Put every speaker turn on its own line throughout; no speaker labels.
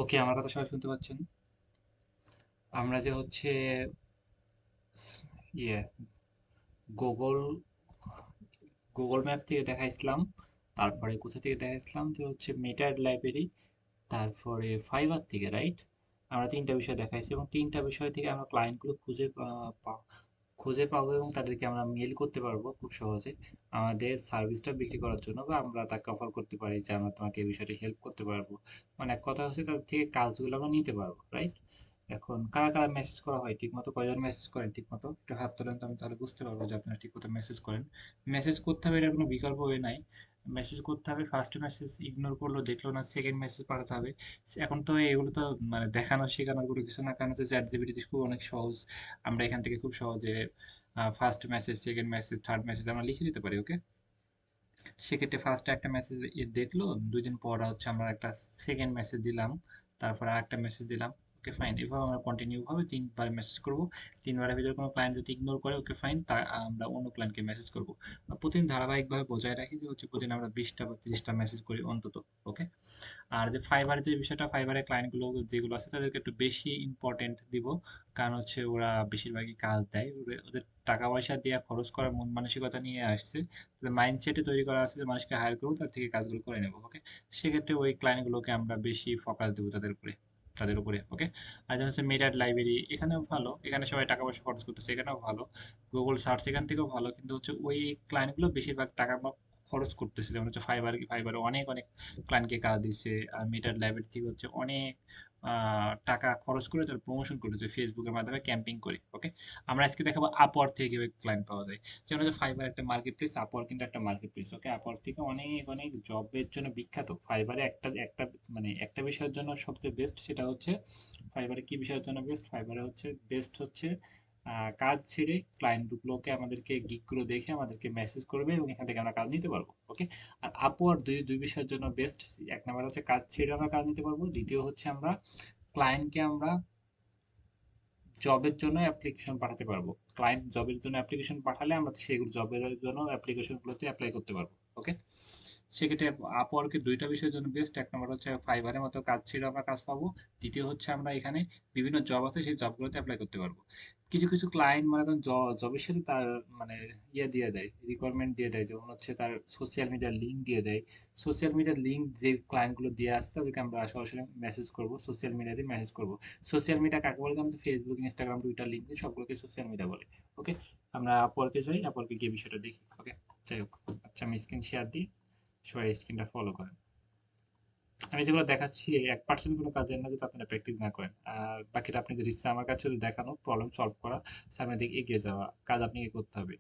ওকে, আমার কথা সবাই শুনতে পাচ্ছেন? আমরা যে হচ্ছে ইয়ে গুগল গুগল ম্যাপ থেকে দেখাইছিলাম, তারপরে কোথা থেকে দেখাইছিলাম যে হচ্ছে মেটার লাইব্রেরি, তারপরে ফাইবার থেকে, রাইট? আমরা তিনটা বিষয় দেখাইছি এবং তিনটা বিষয় থেকে আমরা ক্লায়েন্টগুলো খুঁজে পাবো এবং তাদেরকে আমরা মেল করতে পারবো খুব সহজে আমাদের সার্ভিসটা বিক্রি করার জন্য, বা আমরা তাকে অফার করতে পারি যে আমরা তোমাকে এই বিষয়টি হেল্প করতে পারবো। মানে এক কথা হচ্ছে তাদের থেকে কাজগুলো আমরা নিতে পারবো, রাইট? এখন কারা কারা মেসেজ করা হয় ঠিক মতো, কয়জন মেসেজ করেন ঠিক মতো একটু হাত তোলেন, তো আমি তাহলে বুঝতে পারবো যে আপনারা ঠিক মতো মেসেজ করেন। মেসেজ করতে হবে, এটার কোনো বিকল্প ওয়ে নাই। মেসেজ করতে হবে, ফার্স্ট মেসেজ ইগনোর করলো দেখলো না, সেকেন্ড মেসেজ পাঠাতে হবে। এখন তো এগুলো তো মানে দেখানো শেখানোর কোনো কিছু না, কারণ হচ্ছে চ্যাট জিপিটি খুব অনেক সহজ। আমরা এখান থেকে খুব সহজে first message, second message, third message আমরা লিখে দিতে পারি, ওকে? সেক্ষেত্রে ফার্স্টে একটা মেসেজ দেখলো, 2 দিন পর হচ্ছে আমরা একটা সেকেন্ড মেসেজ দিলাম, তারপর আরেকটা মেসেজ দিলাম। ওকে ফাইন, এভাবে আমরা কন্টিনিউ ভাবে 3 বার মেসেজ করব। 3 বারের ভিতরে কোনো ক্লায়েন্ট যদি ইগনোর করে, ওকে ফাইন, তা আমরা অন্য ক্লায়েন্টকে মেসেজ করব। প্রতিদিন ধারাবাহিকভাবে বজায় রাখি যে হচ্ছে প্রতিদিন আমরা 20টা বা 30টা মেসেজ করি অন্তত। ওকে। আর যে ফাইবারের যে বিষয়টা, ফাইবারের ক্লায়েন্টগুলো যেগুলো আছে তাদেরকে একটু বেশি ইম্পর্টেন্ট দিব, কারণ হচ্ছে ওরা বেশিরভাগই কাজ দেয়, ওদের টাকা পয়সা দিয়ে খরচ করার মন মানসিকতা নিয়ে আসছে, মাইন্ডসেটে তৈরি করা আছে যে মানুষকে হায়ার করবো, তার থেকে কাজগুলো করে নেবো। ওকে। সেক্ষেত্রে ওই ক্লায়েন্টগুলোকে আমরা বেশি ফোকাস দেবো তাদের উপরে। ওকে। আর যেটা হচ্ছে মেটার লাইব্রেরি, এখানেও ভালো, এখানে সবাই টাকা পয়সা খরচ করতেছে, এখানেও ভালো। গুগল সার্চ এখান থেকেও ভালো, কিন্তু হচ্ছে ওই ক্লায়েন্টগুলো বেশিরভাগ টাকা খরচ করতেছে, যেমন হচ্ছে ফাইবারে অনেক অনেক ক্লায়েন্টকে কাজ দিচ্ছে। আর মেটার লাইব্রেরি থেকে হচ্ছে অনেক টাকা খরচ করে তার প্রমোশন করেছে ফেসবুকের মাধ্যমে ক্যাম্পিং করে। ওকে। আমরা আজকে দেখাবো আপওয়ার্ক থেকে কিভাবে ক্লায়েন্ট পাওয়া যায়। যেমন হচ্ছে ফাইবার একটা মার্কেট প্লেস, আপওয়ার্ক কিন্তু একটা মার্কেট প্লেস। ওকে। আপওয়ার্ক থেকে অনেক অনেক জবের জন্য বিখ্যাত। ফাইবারে একটা একটা মানে একটা বিষয়ের জন্য সবচেয়ে বেস্ট, সেটা হচ্ছে ফাইবারে কি বিষয়ের জন্য বেস্ট, ফাইবারে হচ্ছে বেস্ট হচ্ছে কাজ ছেড়ে ক্লায়েন্টগুলোকে আমাদেরকে গিগগুলো দেখে আমাদেরকে মেসেজ করবে এবং এখান থেকে আমরা কাজ নিতে পারবো। ওকে। আর আপওয়ার্ক দুই দুই বিষয়ের জন্য বেস্ট। এক নাম্বার হচ্ছে কাজ ছেড়ে আমরা কাজ নিতে পারবো, দ্বিতীয় হচ্ছে আমরা ক্লায়েন্টকে আমরা জবের জন্য অ্যাপ্লিকেশন পাঠাতে পারবো। ক্লায়েন্ট জবের জন্য অ্যাপ্লিকেশন পাঠালে আমরা সেগুলো জবের জন্য অ্যাপ্লিকেশনগুলোতে অ্যাপ্লাই করতে পারবো। ওকে। সেক্ষেত্রে আপওয়ার্কে দুইটা বিষয়ের জন্য বেস্ট। এক নম্বর হচ্ছে ফাইবারের মতো কাজ ছেড়ে আমরা কাজ পাবো, দ্বিতীয় হচ্ছে আমরা এখানে বিভিন্ন জব আছে সেই জবগুলোতে অ্যাপ্লাই করতে পারবো। কিছু কিছু ক্লায়েন্ট মনে করেন জবের সাথে তার মানে ইয়ে দিয়ে দেয়, রিকোয়ারমেন্ট দিয়ে দেয়, যেমন হচ্ছে তার সোশ্যাল মিডিয়ার লিঙ্ক দিয়ে দেয়। সোশ্যাল মিডিয়ার লিঙ্ক যে ক্লায়েন্টগুলো দিয়ে আসছে তাদেরকে আমরা সরাসরি মেসেজ করবো, সোশ্যাল মিডিয়া দিয়ে মেসেজ করবো। সোশ্যাল মিডিয়া কাকে বলে? যেমন ফেসবুক, ইনস্টাগ্রাম, টুইটার লিঙ্ক দিয়ে সবগুলোকে সোশ্যাল মিডিয়া বলে। ওকে। আমরা আপওয়ার্কে যাই, আপওয়ার্কে গিয়ে বিষয়টা দেখি। ওকে। যাই হোক, আচ্ছা আমি স্ক্রিন শেয়ার দিই, সবাই স্ক্রিনটা ফলো করেন। আমি যেগুলো দেখাচ্ছি 1% কোনো কাজের না যদি আপনারা প্র্যাকটিস না করেন। আর বাকিটা আপনাদের ইচ্ছা, আমার কাছে শুধু দেখানো, প্রবলেম সলভ করা, সামনের দিকে এগিয়ে যাওয়া, কাজ আপনাকে করতে হবে।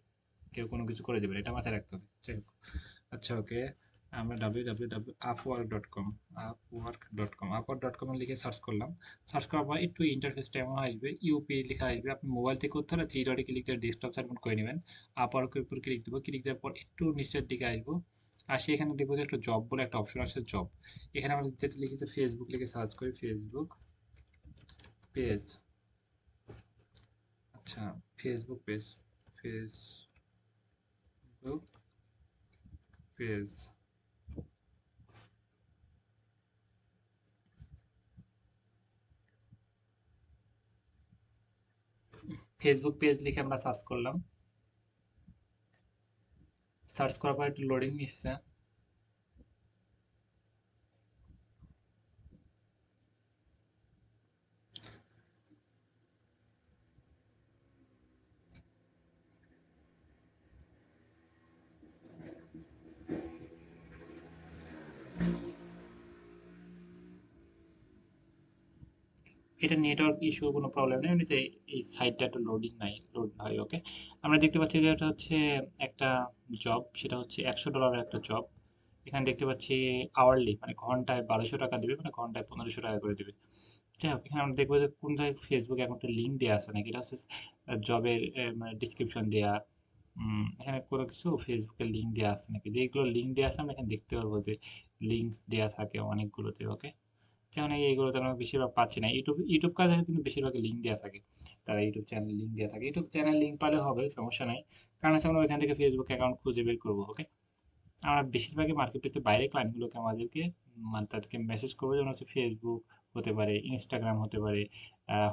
কেউ কোনো কিছু করে দেবে না, এটা মাথায় রাখতে হবে। যাই হোক, আচ্ছা ওকে। আমরা www.upwork.com upwork.com লিখে সার্চ করলাম। সার্চ করার পর একটু ইন্টারফেসটা এমন আসবে, ইউপি লেখা আসবে। আপনি মোবাইল থেকে করতে হলে 3 ডটে ক্লিক করে ডেস্কটপ সাবমিট করে নেবেন। আপওয়ার্কের উপর ক্লিক দেবো, ক্লিক দেওয়ার পর একটু নিচের দিকে আসবো, আসি এখানে দেখবো যে একটা জব বলে একটা অপশন আছে, জব। এখানে আমরা যেটা লিখেছি ফেসবুক লিখে সার্চ করি, ফেসবুক পেজ। আচ্ছা, Facebook page, Facebook page, Facebook page লিখে আমরা সার্চ করলাম। সার্চ করার পর একটু লোডিং নিচ্ছে। এটা নেটওয়ার্ক ইস্যু, কোনো প্রবলেম নেই, এমনিতে এই সাইটটা একটু লোডিং নাই, লোড হয়। ওকে। আমরা দেখতে পাচ্ছি যে এটা হচ্ছে একটা জব, সেটা হচ্ছে $100 একটা জব। এখানে দেখতে পাচ্ছি আওয়ারলি, মানে ঘন্টায় 1200 টাকা দেবে, মানে ঘন্টায় 1500 টাকা করে দেবে। যাই হোক, এখানে আমরা দেখবো যে কোন জায়গায় ফেসবুক অ্যাকাউন্টের লিঙ্ক দেওয়া আছে নাকি, এটা হচ্ছে জবের মানে ডিসক্রিপশন দেওয়া। এখানে কোনো কিছু ফেসবুকের লিঙ্ক দেওয়া আছে নাকি, যেগুলো লিঙ্ক দেওয়া আছে আমরা এখানে দেখতে পারবো যে লিঙ্ক দেওয়া থাকে অনেকগুলোতে। ওকে। যেমন এইগুলোতে আমরা বেশিরভাগ পাচ্ছি না। ইউটিউব কাজে কিন্তু বেশিরভাগ লিঙ্ক দেওয়া থাকে, তারা ইউটিউব চ্যানেল লিঙ্ক দেওয়া থাকে। ইউটিউব চ্যানেল লিঙ্ক পালে হবে, সমস্যা নাই, কারণ হচ্ছে আমরা ওইখান থেকে ফেসবুক অ্যাকাউন্ট খুঁজে বের করবো। ওকে। আমরা বেশিরভাগই মার্কেট প্লেসের বাইরে ক্লায়েন্টগুলোকে আমাদেরকে মানে তাদেরকে মেসেজ করবো, যেমন হচ্ছে ফেসবুক, হতে পারে, ইনস্টাগ্রাম হতে পারে,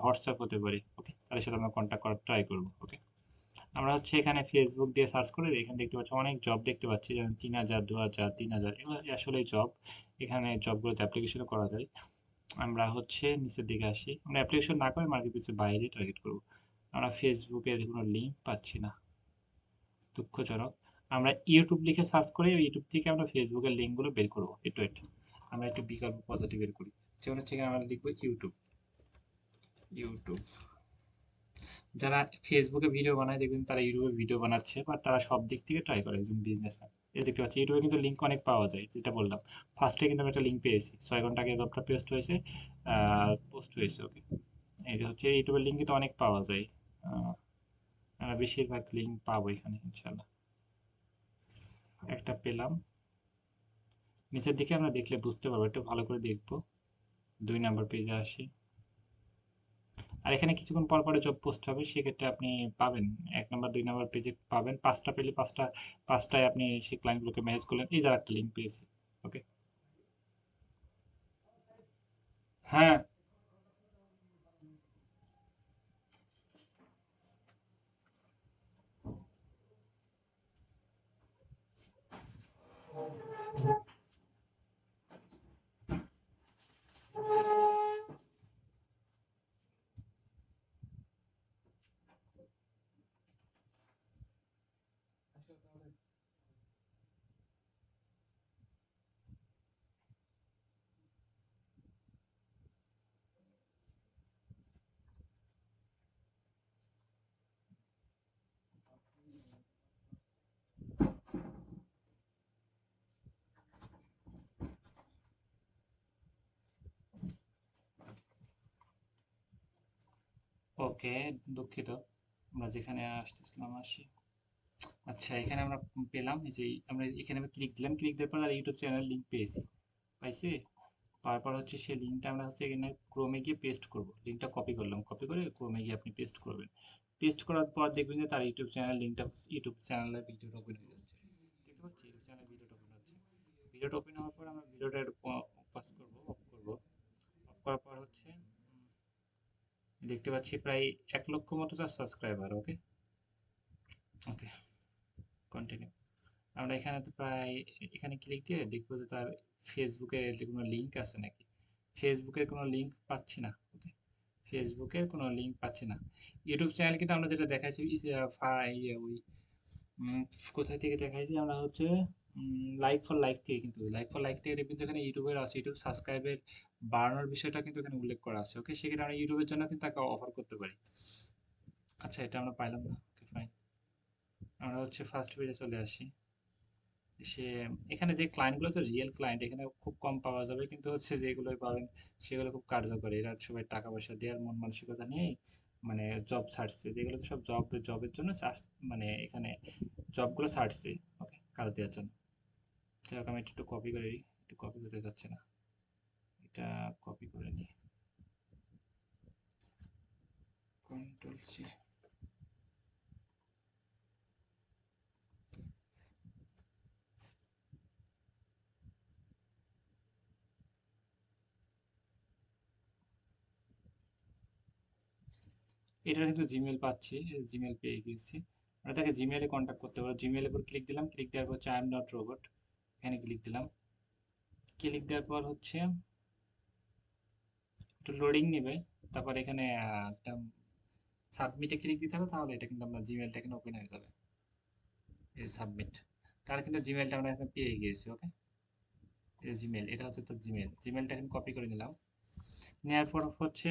হোয়াটসঅ্যাপ হতে পারে। ওকে, তাদের সাথে আমরা কন্ট্যাক্ট করার ট্রাই করবো। ওকে, আমরা হচ্ছে এখানে ফেসবুক দিয়ে সার্চ করে এখানে দেখতে পাচ্ছি অনেক জব দেখতে পাচ্ছি, যেমন 3000, 2000, 3000, এগুলো আসলে জব। এখানে জবগুলোতে অ্যাপ্লিকেশনও করা যায়। আমরা হচ্ছে নিচের দিকে আসি, আমরা অ্যাপ্লিকেশন না করে মার্কেট প্লেসের বাইরে টার্গেট করব। আমরা ফেসবুকের কোনো লিঙ্ক পাচ্ছি না, দুঃখজনক। আমরা ইউটিউব লিখে সার্চ করে ইউটিউব থেকে আমরা ফেসবুকের লিঙ্কগুলো বের করবো। একটু একটু আমরা একটু বিকল্প পদ্ধতি বের করি, যেমন হচ্ছে এখানে আমরা লিখবো ইউটিউব। ইউটিউব, যারা ফেসবুকে ভিডিও বানায় দেখবেন তারা ইউটিউবে ভিডিও বানাচ্ছে, বা তারা সব দিক থেকে ট্রাই করে, একজন বিজনেসম্যান। এই দেখতে পাচ্ছি ইউটিউবে কিন্তু লিঙ্ক অনেক পাওয়া যায়, যেটা বললাম। ফার্স্টে কিন্তু আমি একটা লিঙ্ক পেয়েছি, 6 ঘন্টা আগে জবটা পোস্ট হয়েছে। ওকে, এই যে হচ্ছে ইউটিউবের লিঙ্ক কিন্তু অনেক পাওয়া যায়। আহ, আমরা বেশিরভাগ লিঙ্ক পাবো এখানে ইনশাল্লাহ। একটা পেলাম, নিচের দিকে আমরা দেখলে বুঝতে পারবো, একটু ভালো করে দেখবো। 2 নাম্বার পেজে আসি, আর এখানে কিছুক্ষণ পর পরে জব পোস্ট হবে, সেক্ষেত্রে আপনি পাবেন 1 নাম্বার 2 নাম্বার পেজে পাবেন। 5টা পেলে পাঁচটায় আপনি সেই ক্লায়েন্টগুলোকে মেসেজ করলেন, এই যার একটা লিঙ্ক পেয়েছি। ওকে, হ্যাঁ। ওকে, দুঃখিত। আমরা যেখানে আসতেছিলাম আসি। আচ্ছা, এখানে আমরা পেলাম, এই যে আমরা এখানে ক্লিক দিলাম, ক্লিক দেওয়ার পর আর ইউটিউব চ্যানেল লিঙ্ক পেয়েছি। পাইছি, পাওয়ার পর হচ্ছে সেই লিঙ্কটা আমরা হচ্ছে এখানে ক্রোমে গিয়ে পেস্ট করব। লিঙ্কটা কপি করলাম, কপি করে ক্রোমে গিয়ে আপনি পেস্ট করবেন। পেস্ট করার পর দেখবেন যে তার ইউটিউব চ্যানেল লিঙ্কটা, ইউটিউব চ্যানেলের ভিডিওটা ওপেন হয়ে যাচ্ছে। দেখতে পাচ্ছি ইউটিউব চ্যানেল ভিডিওটা ওপেন হচ্ছে। ভিডিওটা ওপেন হওয়ার পর আমরা ভিডিওটা একটু পজ করব, অফ করব। অফ করার পর হচ্ছে দেখতে পাচ্ছি প্রায় 1 লক্ষ মতো তার সাবস্ক্রাইবার। ওকে, ওকে, কন্টিনিউ। আমরা এখানে তো প্রায়, এখানে ক্লিক দিয়ে দেখবো যে তার ফেসবুকের কোনো লিঙ্ক আছে নাকি। ফেসবুকের কোনো লিঙ্ক পাচ্ছি না। ওকে, ফেসবুকের কোনো লিঙ্ক পাচ্ছি না। ইউটিউব চ্যানেল কিন্তু আমরা যেটা দেখাইছি ওই উম, কোথায় থেকে দেখাইছি আমরা হচ্ছে লাইক ফর লাইক থেকে, কিন্তু লাইক ফর লাইক থেকে কিন্তু এখানে ইউটিউবের আছে, ইউটিউব সাবস্ক্রাইবের বাড়ানোর বিষয়টা কিন্তু এখানে উল্লেখ করা আছে। ওকে, সেক্ষেত্রে আমরা ইউটিউবের জন্য কিন্তু তাকে অফার করতে পারি। আচ্ছা, এটা আমরা পাইলাম না। ওকে, ফাইন। আমরা হচ্ছে ফার্স্ট পেজে চলে আসি। সে এখানে যে ক্লায়েন্টগুলো তো রিয়েল ক্লায়েন্ট, এখানে খুব কম পাওয়া যাবে, কিন্তু হচ্ছে যেগুলোই পাবেন সেগুলো খুব কার্যকরী। এরা সবাই টাকা পয়সা দেওয়ার মন মানসিকতা নিয়েই মানে জব ছাড়ছে, যেগুলো তো সব জবের জন্য মানে এখানে জবগুলো ছাড়ছে। ওকে, কাজ দেওয়ার জন্য। যাই হোক, আমি একটু কপি করে নিই, একটু কপি করতে যাচ্ছে না, এটা কপি করে নিই। Ctrl+C। এটা কিন্তু জিমেল পাচ্ছি, জিমেল পেয়ে গেছি। আমরা তাকে জিমেলে কন্ট্যাক্ট করতে পারবো। জিমেলের উপর ক্লিক দিলাম, ক্লিক দেওয়ার পর হচ্ছে আই এম নট রোবট, এখানে ক্লিক দিলাম। ক্লিক দেওয়ার পর হচ্ছে একটু লোডিং নেবে। তারপর এখানে একটা সাবমিটে ক্লিক দিতে হবে, তাহলে এটা কিন্তু আপনার জিমেলটা এখানে ওপেন হয়ে যাবে। এই সাবমিট, তার কিন্তু জিমেলটা আমরা এখানে পেয়ে গিয়েছি। ওকে, এই জিমেল, এটা হচ্ছে তো জিমেল। জিমেলটা এখন কপি করে নিলাম। নেওয়ার পর হচ্ছে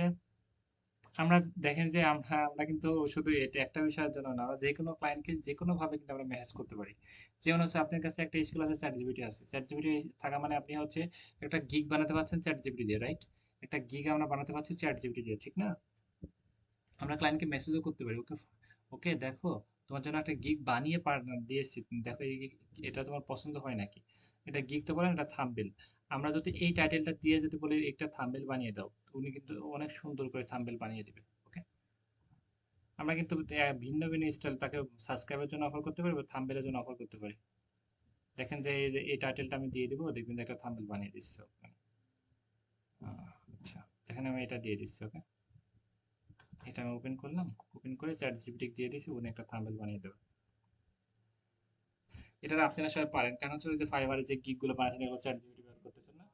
আমরা দেখেন যে আমরা আমরা কিন্তু শুধু এটা একটা বিষয়ের জন্য না, আমরা যে কোনো ক্লায়েন্টকে যে কোনো ভাবে কিন্তু আমরা মেসেজ করতে পারি। যেমন হচ্ছে আপনার কাছে একটা স্কিল আছে, চ্যাট জিপিটি আছে। চ্যাট জিপিটি থাকা মানে আপনি হচ্ছে একটা গিগ বানাতে পারছেন চ্যাট জিপিটি দিয়ে, রাইট? একটা গিগ আমরা বানাতে পারছি চ্যাট জিপিটি দিয়ে, ঠিক না? আমরা ক্লায়েন্টকে মেসেজও করতে পারি, ওকে, ওকে দেখো, তোমার জন্য একটা গিগ বানিয়ে দিয়েছি, তুমি দেখো এটা তোমার পছন্দ হয় নাকি। এটা গিগ তো বলেন, এটা থাম্বনেল। আমরা যদি এই টাইটেলটা দিয়ে যদি বলি একটা থাম্বনেল বানিয়ে দাও, উনি কিন্তু অনেক সুন্দর করে থাম্বনেল বানিয়ে দিবে। ওকে, আমরা কিন্তু ভিন্ন ভিন্ন স্টাইল তাকে সাবস্ক্রাইবের জন্য অফার করতে পারি বা থাম্বনেলের জন্য অফার করতে পারি। দেখেন যে এই টাইটেলটা আমি দিয়ে দিব, দেখবেন যে একটা থাম্বনেল বানিয়ে দিচ্ছে ওখানে। আচ্ছা, এখানে আমি এটা দিয়ে দিচ্ছি। ওকে, এটা আমি ওপেন করলাম, ওপেন করে চ্যাট জিপিটি দিয়ে দিছি, উনি একটা থাম্বনেল বানিয়ে দেবে। এটা আপনারা সবাই পারেন, কারণ হচ্ছে ওই যে ফাইবারে যে গিগ গুলো বানাচ্ছেন এগুলো চ্যাট জিপিটি ব্যবহার করতেছেন না,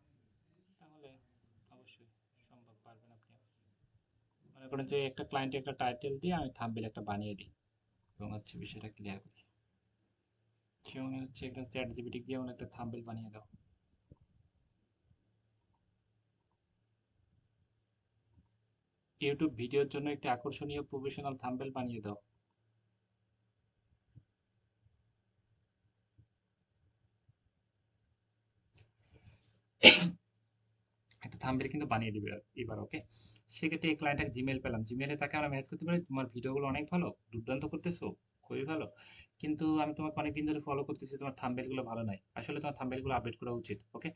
তাহলে অবশ্যই সম্ভব, পারবেন আপনি। মনে করেন যে একটা ক্লায়েন্টে একটা টাইটেল দিয়ে আমি থাম্বনেল একটা বানিয়ে দিই এবং হচ্ছে বিষয়টা ক্লিয়ার করি। সে মনে হচ্ছে একটা চ্যাট জিপিটি দিয়ে মনে একটা থাম্বনেল বানিয়ে দাও। ইউটিউব ভিডিওর জন্য একটা আকর্ষণীয় প্রফেশনাল থাম্বনেল বানিয়ে দাও। একটা থাম্বনেল কিন্তু বানিয়ে দিবে এবার। ওকে, সেক্ষেত্রে এই ক্লায়েন্টটাকে জিমেল পেলাম, জিমেলে তাকে আমরা ম্যাচ করতে পারি, তোমার ভিডিওগুলো অনেক ভালো, দুর্দান্ত করতেছো, খুবই ভালো, কিন্তু আমি তোমাকে অনেকদিন ধরে ফলো করতেছি, তোমার থাম্বনেলগুলো ভালো নাই, আসলে তোমার থাম্বনেলগুলো আপডেট করা উচিত। ওকে,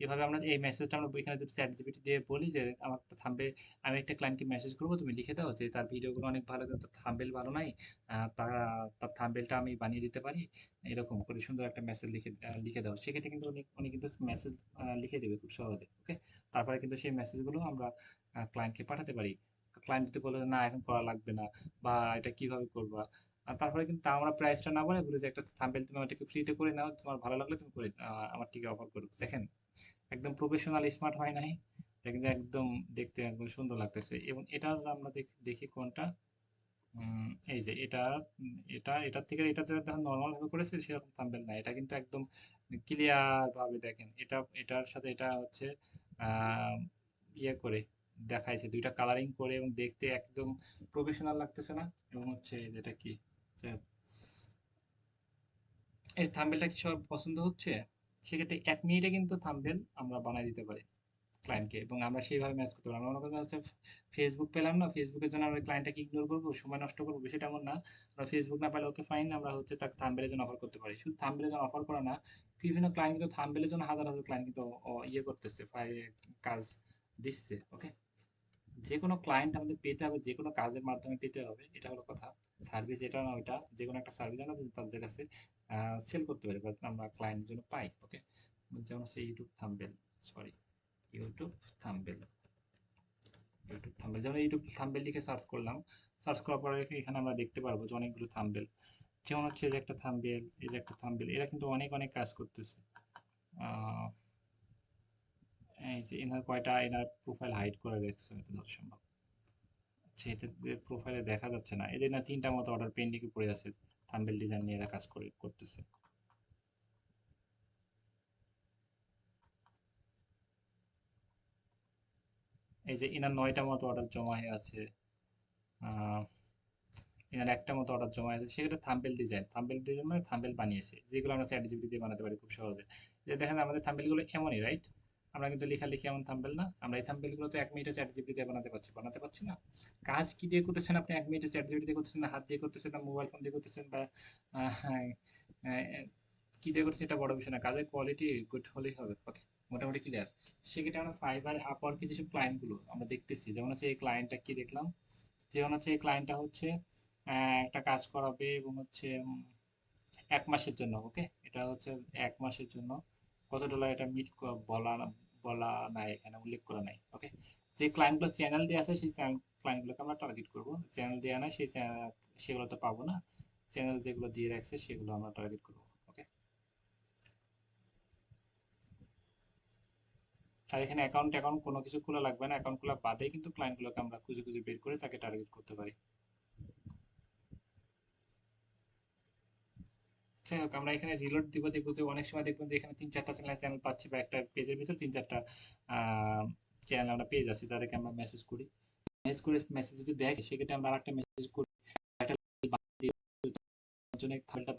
এভাবে আমরা এই মেসেজটা আমরা এখানে যদি চ্যাট জিপিটি দিয়ে বলি যে আমার তো থাম্বনেল, আমি একটা ক্লায়েন্টকে মেসেজ করবো, তুমি লিখে দাও যে তার ভিডিওগুলো অনেক ভালো কিন্তু থাম্বনেল ভালো নাই, তার তার থাম্বনেলটা আমি বানিয়ে দিতে পারি, এরকম করে সুন্দর একটা মেসেজ লিখে দাও। সেক্ষেত্রে কিন্তু উনি উনি কিন্তু মেসেজ লিখে দেবে খুব সহজে। ওকে, তারপরে কিন্তু সেই মেসেজগুলো আমরা ক্লায়েন্টকে পাঠাতে পারি। ক্লায়েন্ট যদি বলে না এখন করা লাগবে না, বা এটা কিভাবে করবা, তারপরে কিন্তু আমরা প্রাইসটা না বলে বলি যে একটা থাম্বনেল তুমি আমাকে ফ্রিতে করে নাও, তোমার ভালো লাগলে তুমি করে আমার থেকে অফার করো। দেখেন একদম প্রফেশনাল স্মার্ট হয় নাই, দেখেন যে একদম দেখতে একদম সুন্দর লাগতেছে। এবং এটার আমরা দেখি কোনটা, এই যে এটা, এটার থেকে এটাতে যখন নর্মাল ভাবে করেছে সেরকম থাম্বনেল না, এটা কিন্তু একদম ক্লিয়ার ভাবে দেখেন, এটার সাথে এটা হচ্ছে আহ, ইয়ে করে দেখাইছে, দুইটা কালারিং করে এবং দেখতে একদম প্রফেশনাল লাগতেছে না। এবং হচ্ছে যেটা কি যে এই থাম্বনেলটা কি সবার পছন্দ হচ্ছে, সেক্ষেত্রে 1 মিনিটে কিন্তু থাম্বনেল আমরা বানাই দিতে পারি ক্লায়েন্টকে, এবং আমরা সেইভাবে ম্যাচ করতে পারবো। আমরা মনে করেন হচ্ছে ফেসবুক পেলাম না, ফেসবুকের জন্য আমরা ক্লায়েন্টটাকে ইগনোর করবো, সময় নষ্ট করবো, বিষয়টা এমন না। আমরা ফেসবুক না পেলে ওকে ফাইন, আমরা হচ্ছে তাকে থাম্বনেলের জন্য অফার করতে পারি। শুধু থাম্বনেলের জন্য অফার করা না, বিভিন্ন ক্লায়েন্ট কিন্তু থাম্বনেলের জন্য হাজার হাজার ক্লায়েন্ট কিন্তু ইয়ে করতেছে, কাজ দিচ্ছে। ওকে, যে কোনো ক্লায়েন্ট আমাদের পেতে হবে, যে কোনো কাজের মাধ্যমে পেতে হবে, এটা হলো কথা। সার্ভিস এটা না ওইটা, যে কোনো একটা সার্ভিস আমরা কিন্তু তাদের কাছে সেল করতে পারি বা আমরা ক্লায়েন্টের জন্য পাই। ওকে, যেমন হচ্ছে YouTube thumbnail, sorry, YouTube thumbnail, YouTube thumbnail, যেমন ইউটিউব থাম্বনেল লিখে সার্চ করলাম, সার্চ করার পরে এখানে আমরা দেখতে পারবো যে অনেকগুলো থাম্বনেল, যেমন হচ্ছে এই যে একটা থাম্বনেল, এই যে একটা থাম্বনেল, এরা কিন্তু অনেক অনেক কাজ করতেছে। আহ, এই যে এনার কয়টা, এনার প্রোফাইল হাইড করে রেখেছে হয়তো যত সম্ভব, সেটা প্রোফাইলে দেখা যাচ্ছে না। এদের না 3টা মতো অর্ডার পেন্ডিং এ পড়ে আছে, থাম্বনেল ডিজাইন নিয়ে এরা কাজ করতেছে। এই যে এনার 9টা মতো অর্ডার জমা হয়ে আছে, আহ, এনার একটা মতো অর্ডার জমা আছে, সেগুলো থাম্বনেল ডিজাইন মানে থাম্বনেল বানিয়েছে, যেগুলো আমরা চ্যাট জিপিটি দিয়ে বানাতে পারি খুব সহজে। যে দেখেন আমাদের থাম্বনেল গুলো এমনই, রাইট? আমরা কিন্তু লেখালেখি এমন থাম্বনেল না, আমরা এই থাম্বনেল গুলো তো 1 মিনিটে চ্যাট জিপিটি দিয়ে বানাতে পারছি না। কাজ কি দিয়ে করতেছেন আপনি? 1 মিনিটে চ্যাট জিপিটি দিয়ে করতেছেন, না হাত দিয়ে করতেছেন, না মোবাইল ফোন দিয়ে করতেছেন, বা আহ, আহ, কি দিয়ে করতেছেন, এটা বড় বিষয় না, কাজের কোয়ালিটি গুড হলেই হবে। ওকে, মোটামুটি ক্লিয়ার। সেক্ষেত্রে আমরা ফাইবার আপওয়ার্কে যেসব ক্লায়েন্ট গুলো আমরা দেখতেছি, যেমন হচ্ছে এই ক্লায়েন্টটা কি দেখলাম, যেমন হচ্ছে এই ক্লায়েন্টটা হচ্ছে একটা কাজ করাবে এবং হচ্ছে 1 মাসের জন্য। ওকে, এটা হচ্ছে 1 মাসের জন্য কত ডলার, এটা বলা বলা নাই, এখানে উল্লেখ করা নাই। ওকে, যে ক্লায়েন্টগুলো চ্যানেল দেওয়া আছে সেই ক্লায়েন্টগুলোকে আমরা টার্গেট করবো, চ্যানেল দেওয়া নাই সেই সেগুলো তো পাবো না, চ্যানেল যেগুলো দিয়ে রাখছে সেগুলো আমরা টার্গেট করবো। ওকে, আর এখানে অ্যাকাউন্ট অ্যাকাউন্ট কোনো কিছু খোলা লাগবে না, অ্যাকাউন্ট খোলা বাদেই কিন্তু ক্লায়েন্টগুলোকে আমরা খুঁজে খুঁজে বের করে তাকে টার্গেট করতে পারি। যাই হোক, আমরা এখানে রিলোড দিব, দেখবো যে অনেক সময় দেখবেন যে এখানে 3-4টা চ্যানেল পাচ্ছি, বা একটা পেজের ভিতর 3-4টা চ্যানেল আমরা পেয়ে যাচ্ছি, তাদেরকে আমরা মেসেজ যদি দেখে সেক্ষেত্রে আমরা আরেকটা মেসেজ করি, একটা জন্য খালটা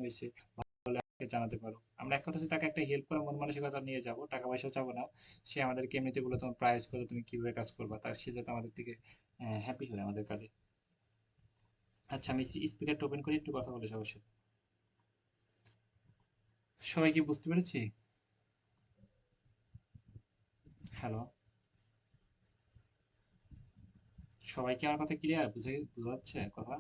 হয়েছে, ভালো লাগলে জানাতে পারো। আমরা এক কথা হচ্ছে তাকে একটা হেল্প করার মন মানসিকতা নিয়ে যাব, টাকা পয়সা চাবো না। সে আমাদেরকে এমনিতে বলে তোমার প্রাইস কত, তুমি কিভাবে কাজ করবা, তার সে যাতে আমাদের থেকে হ্যাপি হয় আমাদের কাজে। আচ্ছা, আমি স্পিকারটা ওপেন করি, একটু কথা বলে সবার সাথে। সবাই কি বুঝতে পেরেছি? হ্যালো, সবাই কি আমার কথা ক্লিয়ার, বোঝা যাচ্ছে কথা?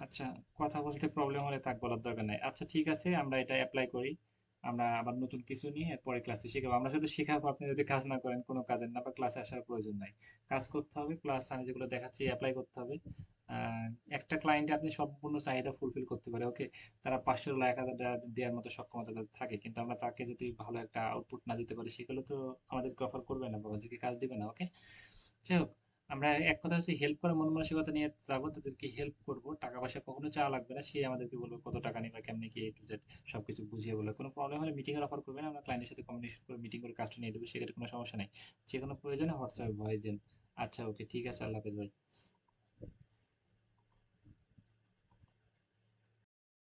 আচ্ছা, কথা বলতে প্রবলেম হলে থাক, বলার দরকার নাই। আচ্ছা ঠিক আছে, আমরা এটা অ্যাপ্লাই করি। আমরা আবার নতুন কিছু নিয়ে পরে ক্লাসে শেখাবো। আমরা শুধু শেখাবো, আপনি যদি কাজ না করেন কোনো কাজের না, বা ক্লাসে আসার প্রয়োজন নাই। কাজ করতে হবে, প্লাস আমি যেগুলো দেখাচ্ছি অ্যাপ্লাই করতে হবে। আহ, একটা ক্লায়েন্টে আপনি সম্পূর্ণ চাহিদা ফুলফিল করতে পারে, ওকে। তারা 500 বা 1,000 টাকা দেওয়ার মতো সক্ষমতা তাদের থাকে, কিন্তু আমরা তাকে যদি ভালো একটা আউটপুট না দিতে পারি, সেগুলো তো আমাদেরকে অফার করবে না বা আমাদেরকে কাজ দিবে না, ওকে। যাই হোক, আমরা এক কথা হচ্ছে হেল্প করার মন মানসিকতা নিয়ে যাবো, তাদেরকে হেল্প করব, টাকা পয়সা কখনো চাওয়া লাগবে না, সে আমাদেরকে বলবে কত টাকা নিবা, কেমনি কি A to Z সবকিছু বুঝিয়ে বলে। কোনো প্রবলেম হলে মিটিং এর অফার করবেন, আমরা ক্লায়েন্টের সাথে কমিউনিকেশন করে মিটিং করে কাজটা নিয়ে দেবো, সেক্ষেত্রে কোনো সমস্যা নেই। যে কোনো প্রয়োজনে হোয়াটসঅ্যাপে ভয়েস দেন। আচ্ছা, ওকে, ঠিক আছে, আল্লাহ হাফেজ ভাই।